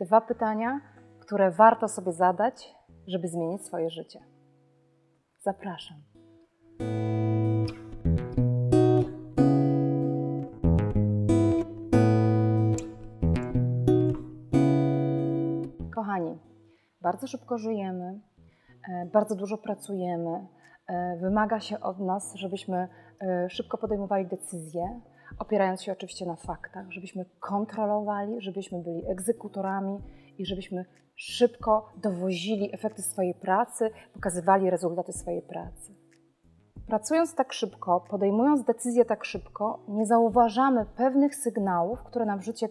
2 pytania, które warto sobie zadać, żeby zmienić swoje życie. Zapraszam. Kochani, bardzo szybko żyjemy, bardzo dużo pracujemy. Wymaga się od nas, żebyśmy szybko podejmowali decyzje, opierając się oczywiście na faktach, żebyśmy kontrolowali, żebyśmy byli egzekutorami i żebyśmy szybko dowozili efekty swojej pracy, pokazywali rezultaty swojej pracy. Pracując tak szybko, podejmując decyzje tak szybko, nie zauważamy pewnych sygnałów, które nam życie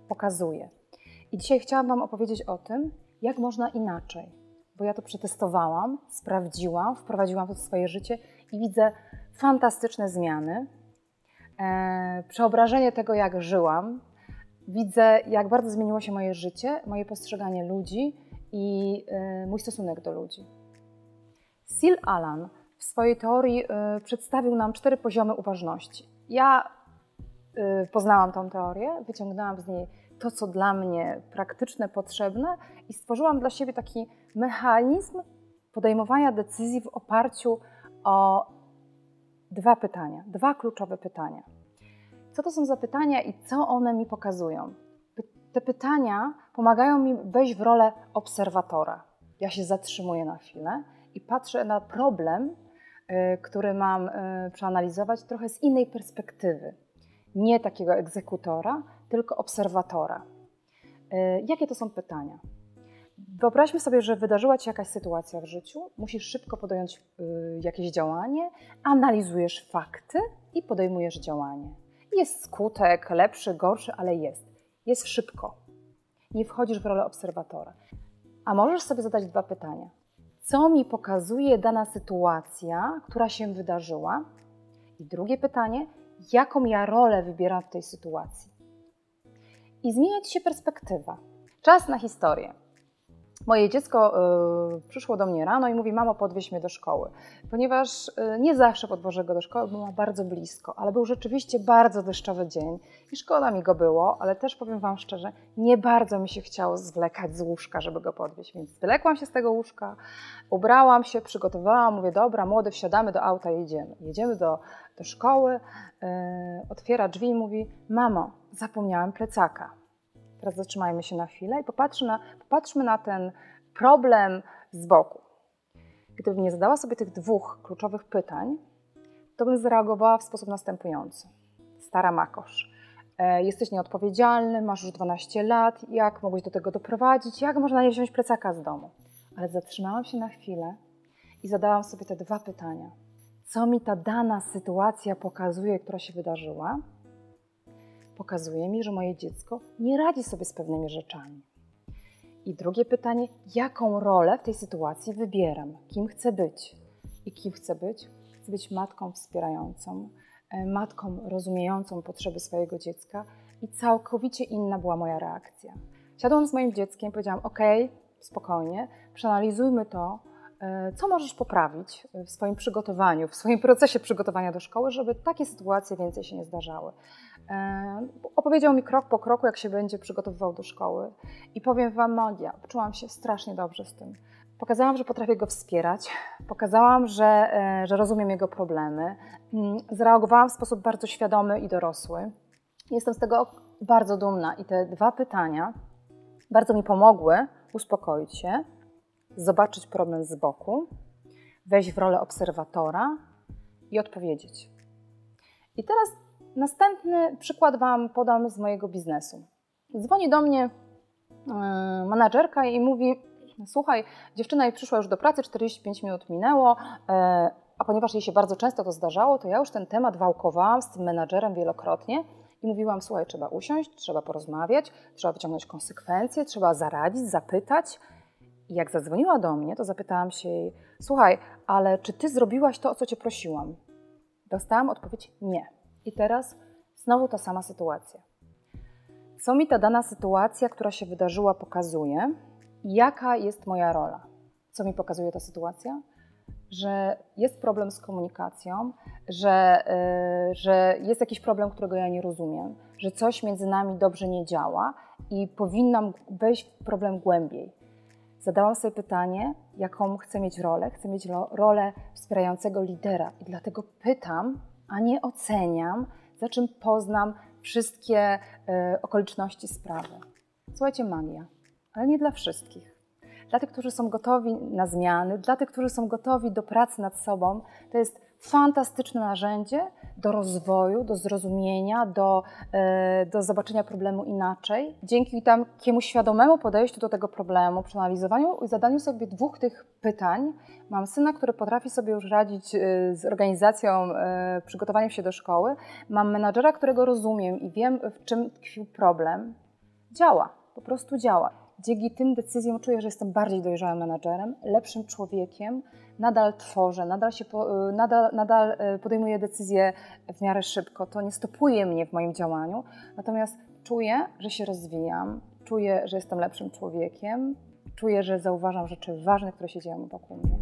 pokazuje. I dzisiaj chciałam Wam opowiedzieć o tym, jak można inaczej. Bo ja to przetestowałam, sprawdziłam, wprowadziłam to w swoje życie i widzę fantastyczne zmiany. Przeobrażenie tego, jak żyłam. Widzę, jak bardzo zmieniło się moje życie, moje postrzeganie ludzi i mój stosunek do ludzi. Sil Alan w swojej teorii przedstawił nam 4 poziomy uważności. Ja poznałam tą teorię, wyciągnęłam z niej to, co dla mnie praktyczne, potrzebne i stworzyłam dla siebie taki mechanizm podejmowania decyzji w oparciu o 2 pytania, 2 kluczowe pytania. Co to są za pytania i co one mi pokazują? Te pytania pomagają mi wejść w rolę obserwatora. Ja się zatrzymuję na chwilę i patrzę na problem, który mam przeanalizować trochę z innej perspektywy. Nie takiego egzekutora, tylko obserwatora. Jakie to są pytania? Wyobraźmy sobie, że wydarzyła Ci jakaś sytuacja w życiu, musisz szybko podjąć jakieś działanie, analizujesz fakty i podejmujesz działanie. Jest skutek, lepszy, gorszy, ale jest. Jest szybko. Nie wchodzisz w rolę obserwatora. A możesz sobie zadać 2 pytania. Co mi pokazuje dana sytuacja, która się wydarzyła? I drugie pytanie, jaką ja rolę wybieram w tej sytuacji? I zmienia Ci się perspektywa. Czas na historię. Moje dziecko przyszło do mnie rano i mówi: mamo, podwieź mnie do szkoły. Ponieważ nie zawsze podwożę go do szkoły, bo ma bardzo blisko, ale był rzeczywiście bardzo deszczowy dzień i szkoda mi go było, ale też powiem Wam szczerze, nie bardzo mi się chciało zwlekać z łóżka, żeby go podwieźć, więc zwlekłam się z tego łóżka, ubrałam się, przygotowałam, mówię: dobra, młody, wsiadamy do auta i jedziemy. Jedziemy do szkoły, otwiera drzwi i mówi: mamo, zapomniałem plecaka. Teraz zatrzymajmy się na chwilę i popatrzmy na ten problem z boku. Gdybym nie zadała sobie tych 2 kluczowych pytań, to bym zareagowała w sposób następujący. Stara makosz, jesteś nieodpowiedzialny, masz już 12 lat, jak mogłeś do tego doprowadzić, jak można nie wziąć plecaka z domu? Ale zatrzymałam się na chwilę i zadałam sobie te 2 pytania. Co mi ta dana sytuacja pokazuje, która się wydarzyła? Pokazuje mi, że moje dziecko nie radzi sobie z pewnymi rzeczami. I drugie pytanie, jaką rolę w tej sytuacji wybieram? Kim chcę być? I kim chcę być? Chcę być matką wspierającą, matką rozumiejącą potrzeby swojego dziecka i całkowicie inna była moja reakcja. Siadłam z moim dzieckiem i powiedziałam: okej, spokojnie, przeanalizujmy to, co możesz poprawić w swoim przygotowaniu, w swoim procesie przygotowania do szkoły, żeby takie sytuacje więcej się nie zdarzały. Opowiedział mi krok po kroku, jak się będzie przygotowywał do szkoły i powiem Wam, magia, czułam się strasznie dobrze z tym. Pokazałam, że potrafię go wspierać, pokazałam, że rozumiem jego problemy, zareagowałam w sposób bardzo świadomy i dorosły. Jestem z tego bardzo dumna i te 2 pytania bardzo mi pomogły uspokoić się, zobaczyć problem z boku, wejść w rolę obserwatora i odpowiedzieć. I teraz następny przykład Wam podam z mojego biznesu. Dzwoni do mnie menadżerka i mówi: słuchaj, dziewczyna przyszła już do pracy, 45 minut minęło, a ponieważ jej się bardzo często to zdarzało, to ja już ten temat wałkowałam z tym menadżerem wielokrotnie i mówiłam: słuchaj, trzeba usiąść, trzeba porozmawiać, trzeba wyciągnąć konsekwencje, trzeba zaradzić, zapytać. I jak zadzwoniła do mnie, to zapytałam się jej: słuchaj, ale czy Ty zrobiłaś to, o co Cię prosiłam? Dostałam odpowiedź: nie. I teraz znowu ta sama sytuacja. Co mi ta dana sytuacja, która się wydarzyła, pokazuje? Jaka jest moja rola? Co mi pokazuje ta sytuacja? że jest problem z komunikacją, że jest jakiś problem, którego ja nie rozumiem, że coś między nami dobrze nie działa i powinnam wejść w problem głębiej. Zadałam sobie pytanie, jaką chcę mieć rolę. Chcę mieć rolę wspierającego lidera i dlatego pytam, a nie oceniam, za czym poznam wszystkie okoliczności sprawy. Słuchajcie, magia, ale nie dla wszystkich. Dla tych, którzy są gotowi na zmiany, dla tych, którzy są gotowi do pracy nad sobą, to jest fantastyczne narzędzie do rozwoju, do zrozumienia, do zobaczenia problemu inaczej. Dzięki takiemu świadomemu podejściu do tego problemu, przeanalizowaniu i zadaniu sobie 2 tych pytań, mam syna, który potrafi sobie już radzić z organizacją, przygotowaniem się do szkoły, mam menadżera, którego rozumiem i wiem, w czym tkwił problem. Działa, po prostu działa. Dzięki tym decyzjom czuję, że jestem bardziej dojrzałym menadżerem, lepszym człowiekiem, nadal tworzę, nadal podejmuję decyzje w miarę szybko. To nie stopuje mnie w moim działaniu, natomiast czuję, że się rozwijam, czuję, że jestem lepszym człowiekiem, czuję, że zauważam rzeczy ważne, które się dzieją wokół mnie.